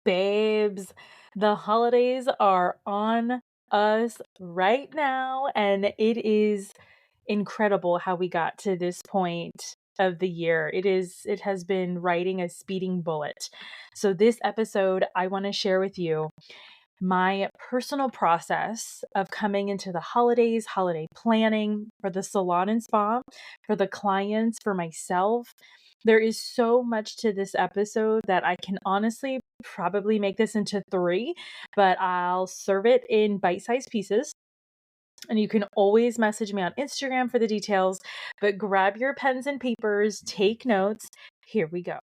babes. The holidays are on us right now, and it is incredible how we got to this point of the year. It has been riding a speeding bullet. So this episode, I want to share with you my personal process of coming into the holidays, holiday planning for the salon and spa, for the clients, for myself. There is so much to this episode that I can honestly probably make this into three, but I'll serve it in bite-sized pieces. And you can always message me on Instagram for the details, but grab your pens and papers, take notes. Here we go.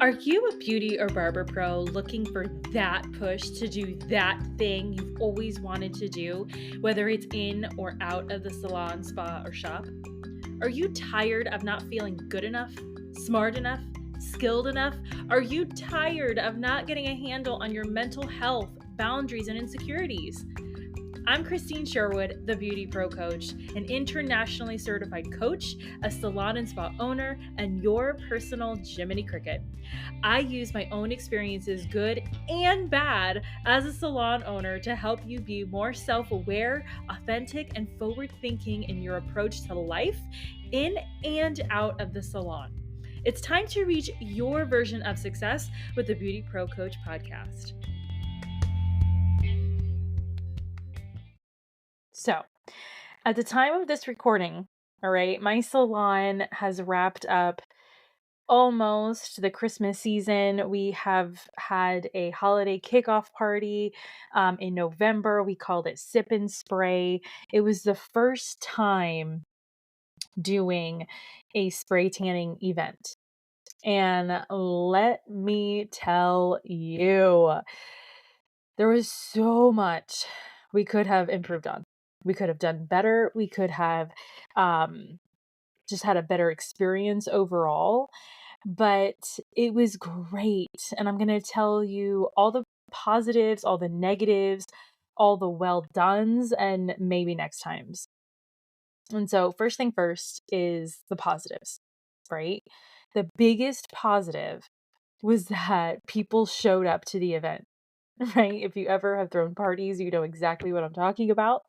Are you a beauty or barber pro looking for that push to do that thing you've always wanted to do, whether it's in or out of the salon, spa, or shop? Are you tired of not feeling good enough, smart enough, skilled enough? Are you tired of not getting a handle on your mental health, boundaries, and insecurities? I'm Krystine Sherwood, the Beauty Pro Coach, an internationally certified coach, a salon and spa owner, and your personal Jiminy Cricket. I use my own experiences, good and bad, as a salon owner to help you be more self-aware, authentic, and forward-thinking in your approach to life, in and out of the salon. It's time to reach your version of success with the Beauty Pro Coach podcast. So, at the time of this recording, all right, my salon has wrapped up almost the Christmas season. We have had a holiday kickoff party in November. We called it Sip and Spray. It was the first time doing a spray tanning event. And let me tell you, there was so much we could have improved on. We could have done better. We could have just had a better experience overall. But it was great. And I'm going to tell you all the positives, all the negatives, all the well dones, and maybe next times. And so, first thing first is the positives, right? The biggest positive was that people showed up to the event, right? If you ever have thrown parties, you know exactly what I'm talking about.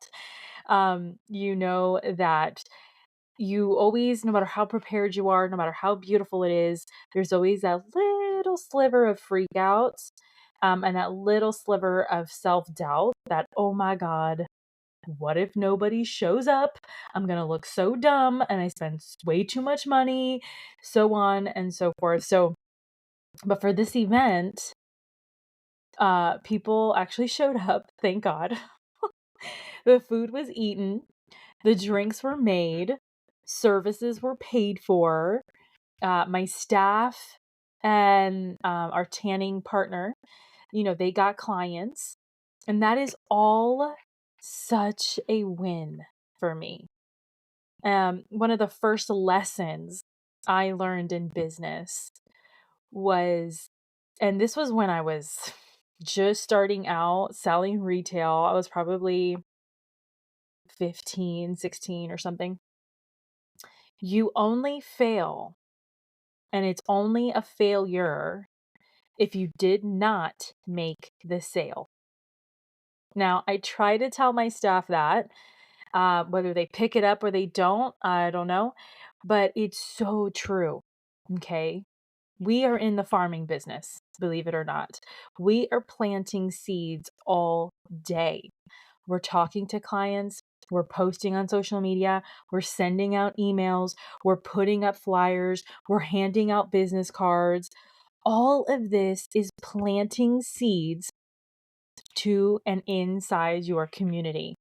You know that you always, no matter how prepared you are, no matter how beautiful it is, there's always that little sliver of freak out, and that little sliver of self-doubt that, oh my God, what if nobody shows up? I'm going to look so dumb and I spend way too much money, so on and so forth. So, but for this event, people actually showed up, thank God. The food was eaten, the drinks were made, services were paid for. My staff and our tanning partner, they got clients. And that is all such a win for me. One of the first lessons I learned in business was, and this was when I was just starting out selling retail. I was probably 15, 16 or something. You only fail, and it's only a failure if you did not make the sale. Now, I try to tell my staff that, whether they pick it up or they don't, I don't know, but it's so true. Okay. We are in the farming business, believe it or not. We are planting seeds all day. We're talking to clients. We're posting on social media. We're sending out emails. We're putting up flyers. We're handing out business cards. All of this is planting seeds to and inside your community.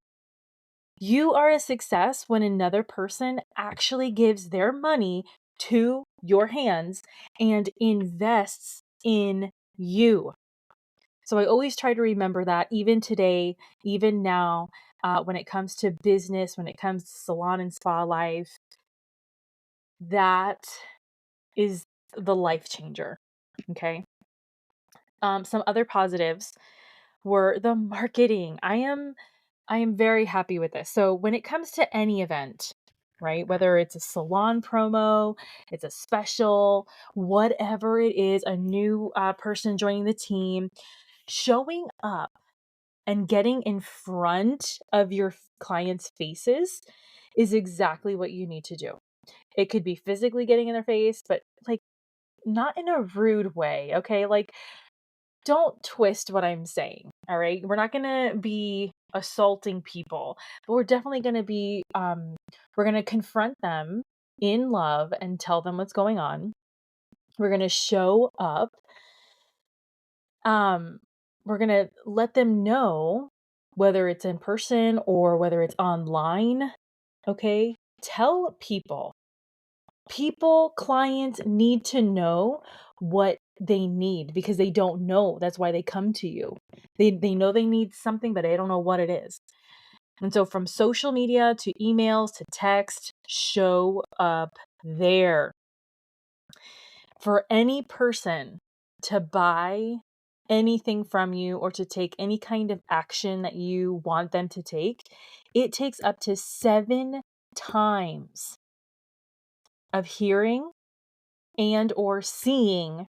You are a success when another person actually gives their money to your hands and invests in you. So I always try to remember that, even today, even now, when it comes to business, when it comes to salon and spa life, that is the life changer. Okay. Some other positives were the marketing. I am very happy with this. So when it comes to any event, right? Whether it's a salon promo, it's a special, whatever it is, a new person joining the team, showing up and getting in front of your clients' faces is exactly what you need to do. It could be physically getting in their face, but like not in a rude way, okay? Like don't twist what I'm saying, all right? We're not going to be assaulting people, but we're definitely going to be we're going to confront them in love and tell them what's going on. We're going to show up. We're going to let them know whether it's in person or whether it's online, okay? Tell people. Clients need to know what they need because they don't know. That's why they come to you. They know they need something, but they don't know what it is. And so from social media to emails to text, show up there. For any person to buy anything from you or to take any kind of action that you want them to take, it takes up to 7 times of hearing and or seeing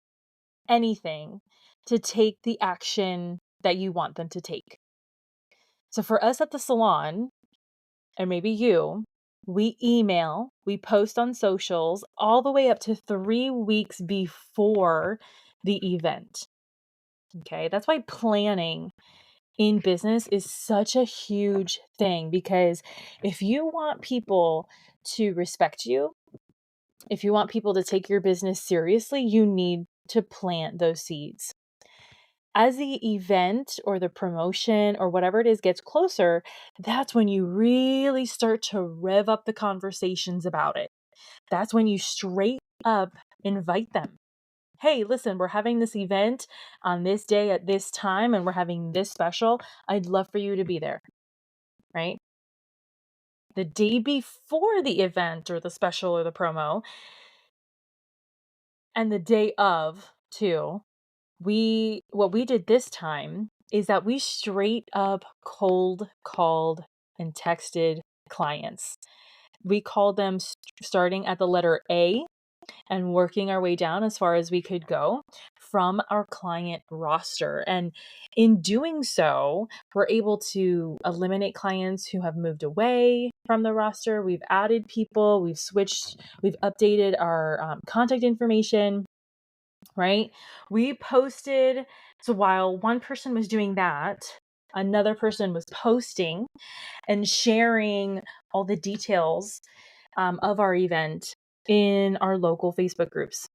anything to take the action that you want them to take. So for us at the salon, and maybe you, we email, we post on socials all the way up to 3 weeks before the event. Okay, that's why planning in business is such a huge thing, because if you want people to respect you, if you want people to take your business seriously, you need to plant those seeds. As the event or the promotion or whatever it is gets closer, that's when you really start to rev up the conversations about it. That's when you straight up invite them. Hey, listen, we're having this event on this day at this time, and we're having this special. I'd love for you to be there, right? The day before the event or the special or the promo, and the day of too, what we did this time is that we straight up cold called and texted clients. We called them starting at the letter A and working our way down as far as we could go from our client roster. And in doing so, we're able to eliminate clients who have moved away from the roster. We've added people, we've updated our contact information, right? We posted, so while one person was doing that, another person was posting and sharing all the details of our event in our local Facebook groups,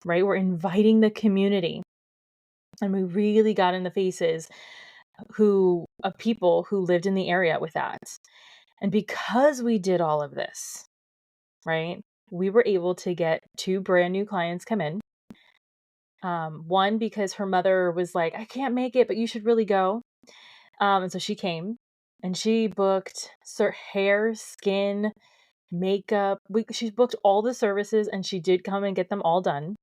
right? We're inviting the community, and we really got in the faces of people who lived in the area with that. And because we did all of this, right, we were able to get 2 brand new clients come in. One, because her mother was like, I can't make it, but you should really go. And so she came and she booked hair, skin, makeup. She's booked all the services, and she did come and get them all done.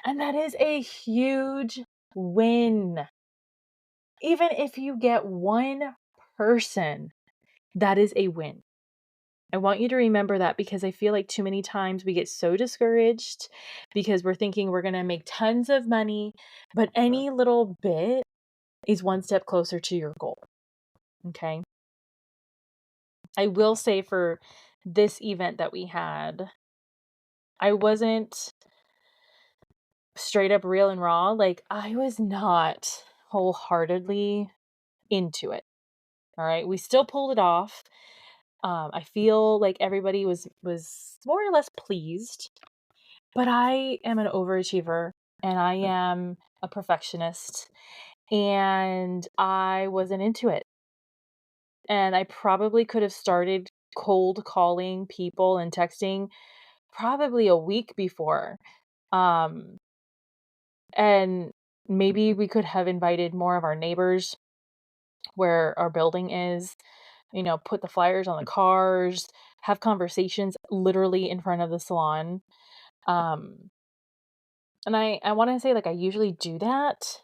And that is a huge win. Even if you get one person, that is a win. I want you to remember that, because I feel like too many times we get so discouraged because we're thinking we're going to make tons of money, but any little bit is one step closer to your goal. Okay. I will say for this event that we had, I wasn't straight up real and raw. Like, I was not wholeheartedly into it. All right. We still pulled it off. I feel like everybody was more or less pleased, but I am an overachiever and I am a perfectionist, and I wasn't into it. And I probably could have started cold calling people and texting probably a week before. Um, and maybe we could have invited more of our neighbors where our building is, put the flyers on the cars, have conversations literally in front of the salon. Um, and I want to say, like, I usually do that,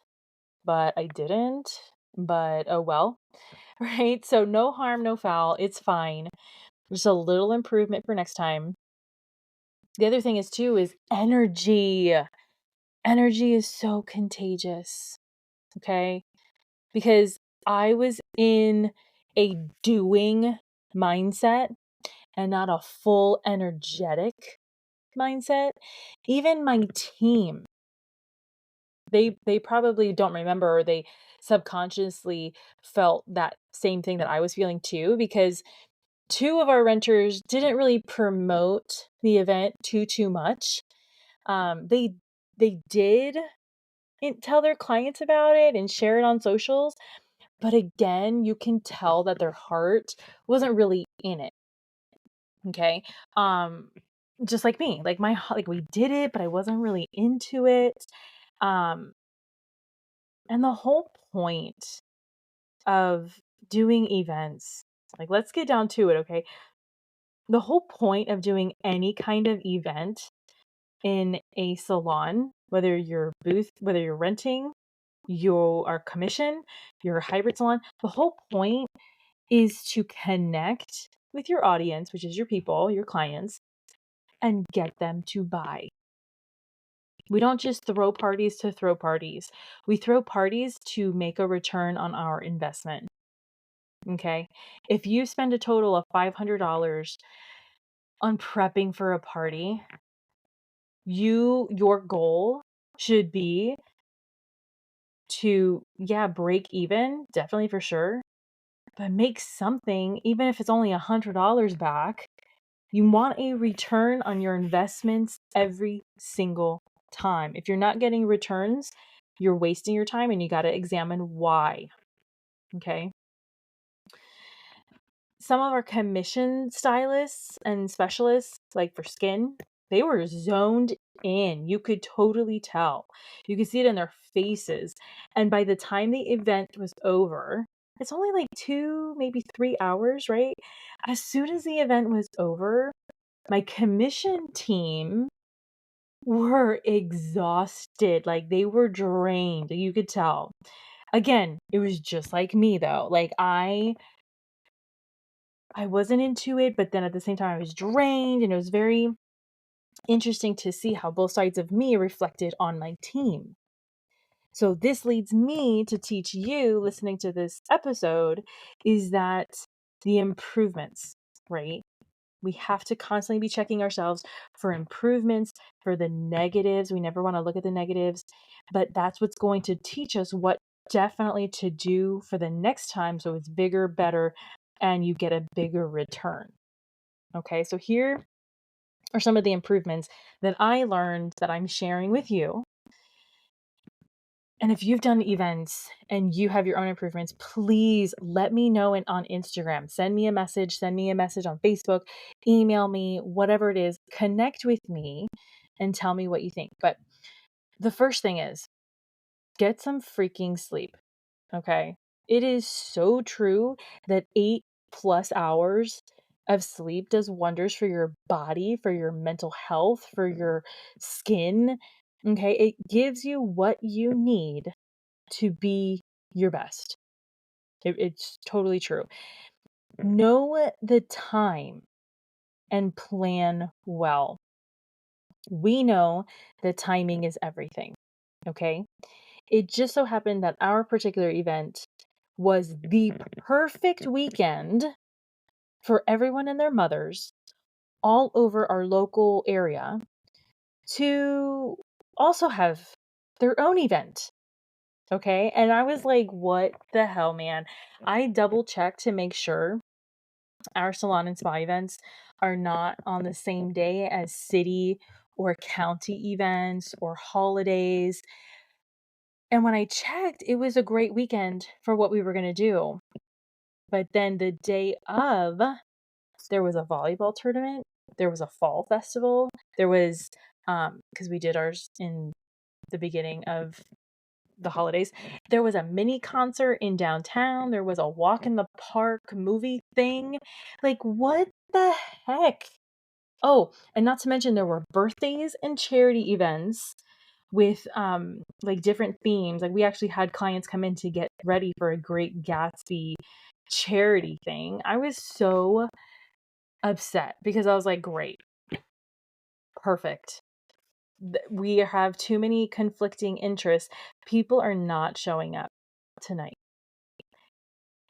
but I didn't. But oh well, right? So no harm, no foul. It's fine. Just a little improvement for next time. The other thing is too is energy. Energy is so contagious. Okay? Because I was in a doing mindset and not a full energetic mindset. Even my team, they probably don't remember, or they subconsciously felt that same thing that I was feeling too, because two of our renters didn't really promote the event too much. They did tell their clients about it and share it on socials, but again, you can tell that their heart wasn't really in it. Okay. Um, just like me, like like we did it, but I wasn't really into it. Um, and the whole point of doing events, like let's get down to it, okay? The whole point of doing any kind of event in a salon, whether you're renting, you are commission, you're a hybrid salon, the whole point is to connect with your audience, which is your people, your clients, and get them to buy. We don't just throw parties to throw parties. We throw parties to make a return on our investment. Okay? If you spend a total of $500 on prepping for a party, your goal should be to, yeah, break even, definitely for sure, but make something, even if it's only $100 back. You want a return on your investments every single time. If you're not getting returns, you're wasting your time, and you got to examine why. Okay. Some of our commission stylists and specialists, like for skin, they were zoned in. You could totally tell. You could see it in their faces. And by the time the event was over, it's only like 2, maybe 3 hours, right? As soon as the event was over, my commission team were exhausted. Like they were drained. You could tell. Again, it was just like me though. Like I wasn't into it, but then at the same time I was drained, and it was very interesting to see how both sides of me reflected on my team. So this leads me to teach you, listening to this episode, is that the improvements, right? We have to constantly be checking ourselves for improvements, for the negatives. We never want to look at the negatives, but that's what's going to teach us what definitely to do for the next time, so it's bigger, better, and you get a bigger return. Okay, so here are some of the improvements that I learned that I'm sharing with you. And if you've done events and you have your own improvements, please let me know on Instagram. Send me a message on Facebook, email me, whatever it is. Connect with me and tell me what you think. But the first thing is get some freaking sleep. Okay. It is so true that 8+ hours of sleep does wonders for your body, for your mental health, for your skin. Okay. It gives you what you need to be your best. It's totally true. Know the time and plan well. We know that timing is everything. Okay. It just so happened that our particular event was the perfect weekend for everyone and their mothers all over our local area to also have their own event. Okay. And I was like, what the hell, man? I double checked to make sure our salon and spa events are not on the same day as city or county events or holidays. And when I checked, it was a great weekend for what we were going to do. But then the day of, there was a volleyball tournament, there was a fall festival, there was, because we did ours in the beginning of the holidays, there was a mini concert in downtown, there was a walk in the park movie thing. Like, what the heck? Oh, and not to mention there were birthdays and charity events with like different themes. Like we actually had clients come in to get ready for a Great Gatsby charity thing. I was so upset because I was like, great, perfect. We have too many conflicting interests. People are not showing up tonight.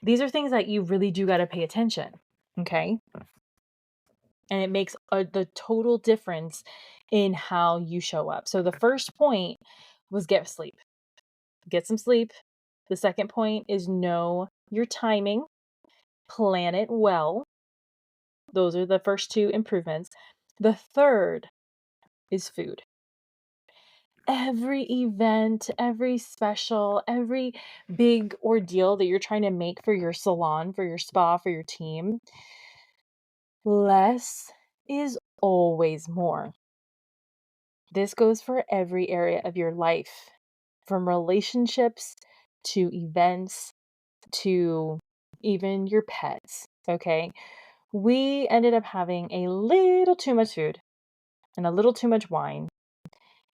These are things that you really do got to pay attention. Okay. And it makes the total difference in how you show up. So the first point was get sleep. Get some sleep. The second point is know your timing, plan it well. Those are the first two improvements. The third is food. Every event, every special, every big ordeal that you're trying to make for your salon, for your spa, for your team, less is always more. This goes for every area of your life, from relationships to events to even your pets. Okay. We ended up having a little too much food and a little too much wine,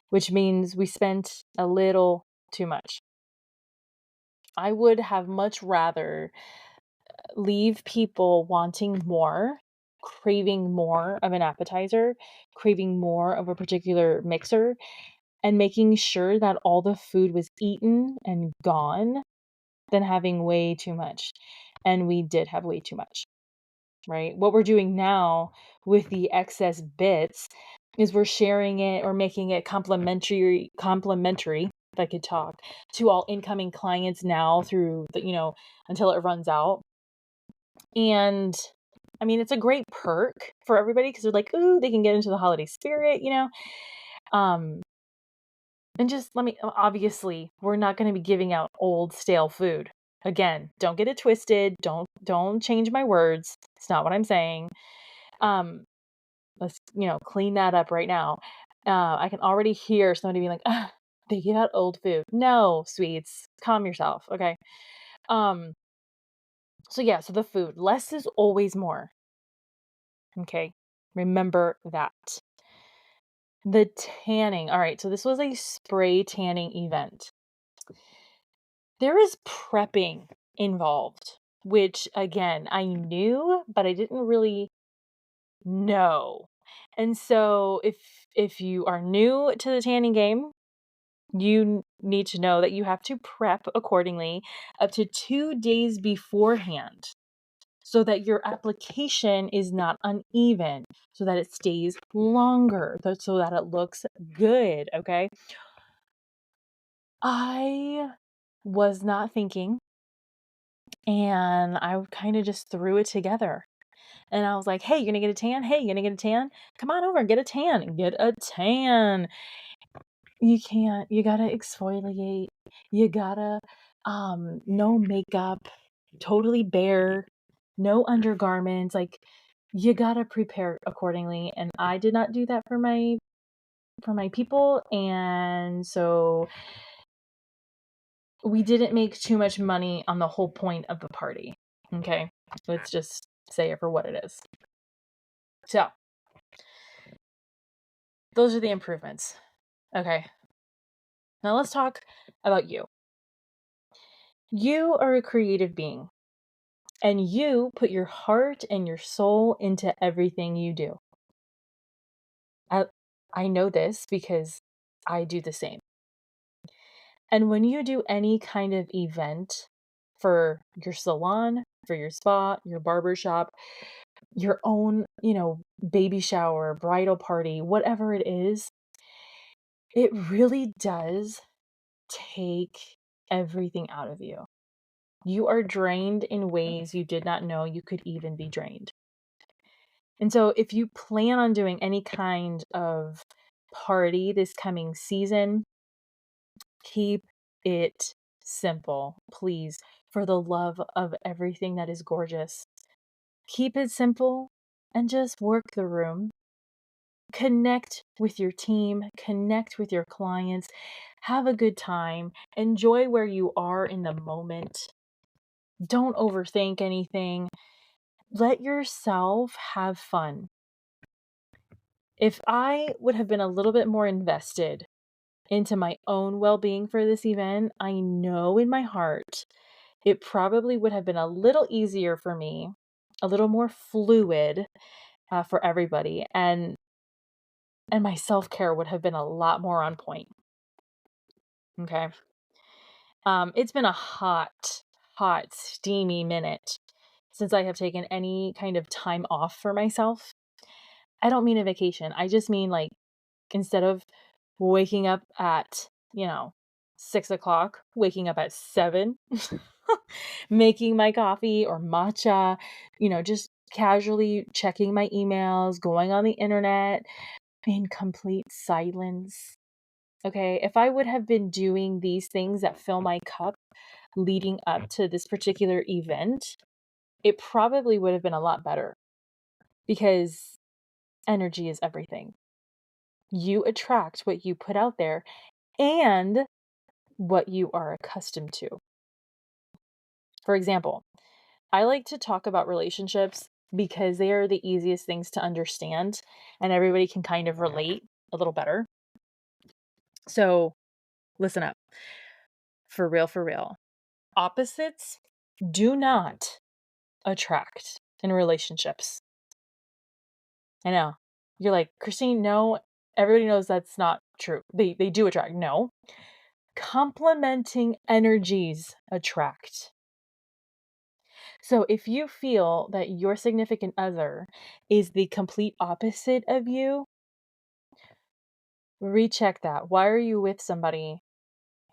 which means we spent a little too much. I would have much rather leave people wanting more, craving more of an appetizer, craving more of a particular mixer, and making sure that all the food was eaten and gone than having way too much. And we did have way too much, right? What we're doing now with the excess bits is we're sharing it or making it complimentary, if I could talk, to all incoming clients now through the, until it runs out. And I mean, it's a great perk for everybody because they're like, ooh, they can get into the holiday spirit. And just obviously, we're not going to be giving out old stale food. Again, don't get it twisted. Don't change my words. It's not what I'm saying. Let's, clean that up right now. I can already hear somebody being like, they give out old food. No, sweets, calm yourself. Okay. So yeah, so the food, less is always more. Okay. Remember that. The tanning. All right. So this was a spray tanning event. There is prepping involved, which again, I knew, but I didn't really know. And so if you are new to the tanning game, you need to know that you have to prep accordingly up to 2 days beforehand so that your application is not uneven, so that it stays longer, so that it looks good, okay? I was not thinking, and I kind of just threw it together. And I was like, hey, you're gonna get a tan? Hey, you're gonna get a tan? Come on over and get a tan. Get a tan. You can't. You gotta exfoliate. You gotta, no makeup, totally bare, no undergarments. Like, you gotta prepare accordingly. And I did not do that for my people. And so we didn't make too much money on the whole point of the party. Okay. Let's just say it for what it is. So those are the improvements. Okay. Now let's talk about you. You are a creative being, and you put your heart and your soul into everything you do. I know this because I do the same. And when you do any kind of event for your salon, for your spa, your barber shop, your own, baby shower, bridal party, whatever it is, it really does take everything out of you. You are drained in ways you did not know you could even be drained. And so if you plan on doing any kind of party this coming season, keep it simple, please, for the love of everything that is gorgeous. Keep it simple and just work the room. Connect with your team, connect with your clients, have a good time, enjoy where you are in the moment. Don't overthink anything. Let yourself have fun. If I would have been a little bit more invested into my own well-being for this event, I know in my heart it probably would have been a little easier for me a little more fluid for everybody, and my self-care would have been a lot more on point. Okay. It's been a hot, steamy minute since I have taken any kind of time off for myself. I don't mean a vacation. I just mean like instead of waking up at, 6 o'clock, waking up at 7, making my coffee or matcha, just casually checking my emails, going on the internet in complete silence. Okay. If I would have been doing these things that fill my cup leading up to this particular event, it probably would have been a lot better because energy is everything. You attract what you put out there and what you are accustomed to. For example, I like to talk about relationships because they are the easiest things to understand and everybody can kind of relate a little better. So, listen up. For real, for real. Opposites do not attract in relationships. I know. You're like, Krystine, no, everybody knows that's not true. They do attract. No. Complementing energies attract. So if you feel that your significant other is the complete opposite of you, recheck that. Why are you with somebody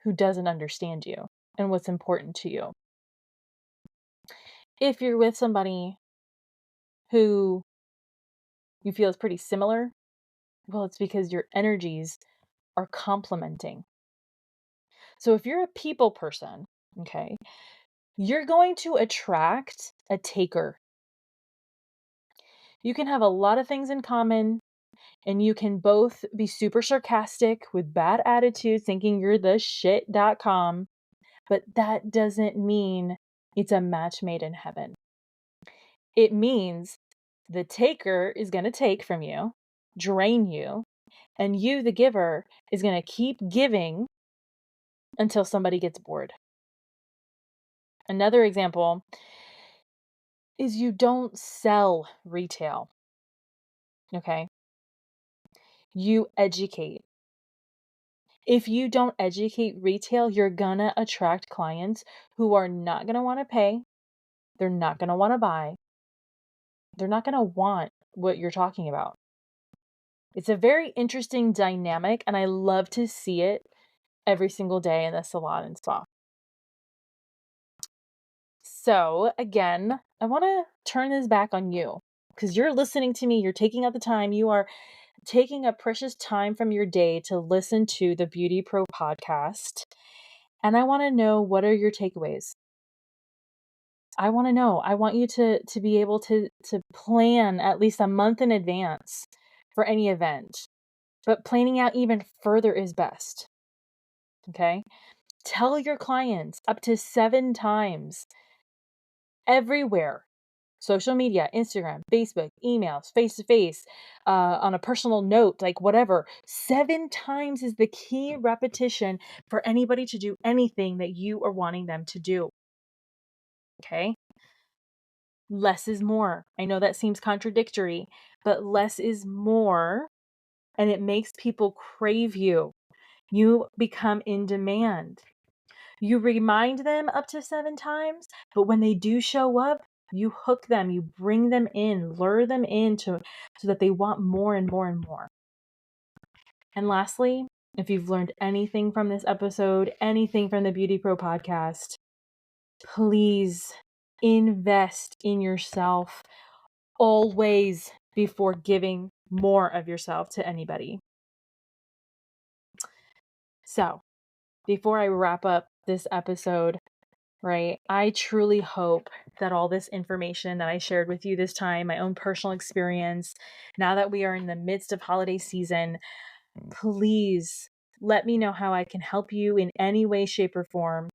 who doesn't understand you and what's important to you? If you're with somebody who you feel is pretty similar, well, it's because your energies are complementing. So if you're a people person, okay, you're going to attract a taker. You can have a lot of things in common, and you can both be super sarcastic with bad attitudes, thinking you're the shit.com, but that doesn't mean it's a match made in heaven. It means the taker is going to take from you, drain you, and you, the giver, is going to keep giving until somebody gets bored. Another example is you don't sell retail. Okay. You educate. If you don't educate retail, you're gonna attract clients who are not gonna want to pay. They're not gonna want to buy. They're not gonna want what you're talking about. It's a very interesting dynamic, and I love to see it every single day in the salon and spa. So, again, I want to turn this back on you because you're listening to me. You're taking out the time. You are taking a precious time from your day to listen to the BeautyPro podcast. And I want to know, what are your takeaways? I want to know. I want you to be able to plan at least a month in advance for any event. But planning out even further is best. Okay? Tell your clients up to 7 times everywhere. Social media, Instagram, Facebook, emails, face to face, on a personal note, like whatever. 7 times is the key repetition for anybody to do anything that you are wanting them to do. Okay? Less is more. I know that seems contradictory, but less is more, and it makes people crave you. You become in demand. You remind them up to 7 times, but when they do show up, you hook them, you bring them in, lure them into so that they want more and more and more. And lastly, if you've learned anything from this episode, anything from the BeautyPro podcast, please invest in yourself always before giving more of yourself to anybody. So, before I wrap up this episode, right, I truly hope that all this information that I shared with you this time, my own personal experience, now that we are in the midst of holiday season, please let me know how I can help you in any way, shape, or form.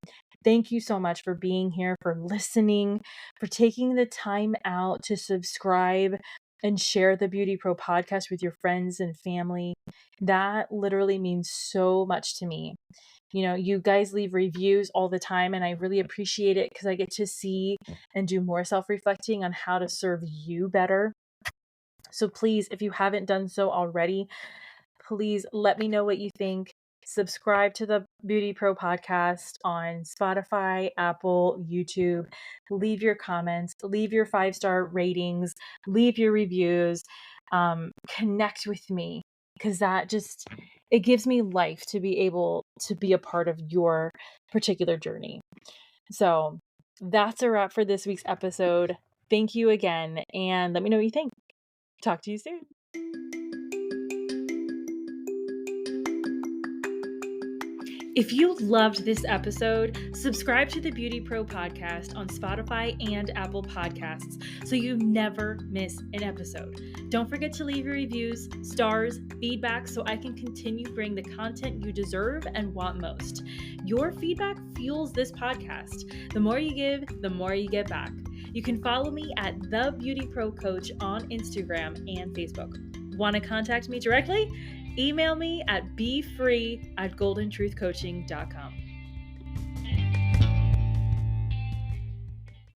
Thank you so much for being here, for listening, for taking the time out to subscribe and share the BeautyPro podcast with your friends and family. That literally means so much to me. You guys leave reviews all the time, and I really appreciate it because I get to see and do more self-reflecting on how to serve you better. So please, if you haven't done so already, please let me know what you think. Subscribe to the BeautyPro podcast on Spotify, Apple, YouTube. Leave your comments, leave your 5-star ratings, leave your reviews. Connect with me, because it gives me life to be able to be a part of your particular journey. So that's a wrap for this week's episode. Thank you again, and let me know what you think. Talk to you soon. If you loved this episode, subscribe to the BeautyPro Podcast on Spotify and Apple Podcasts so you never miss an episode. Don't forget to leave your reviews, stars, feedback so I can continue bringing the content you deserve and want most. Your feedback fuels this podcast. The more you give, the more you get back. You can follow me at The Beauty Pro Coach on Instagram and Facebook. Want to contact me directly? Email me at befree@goldentruthcoaching.com.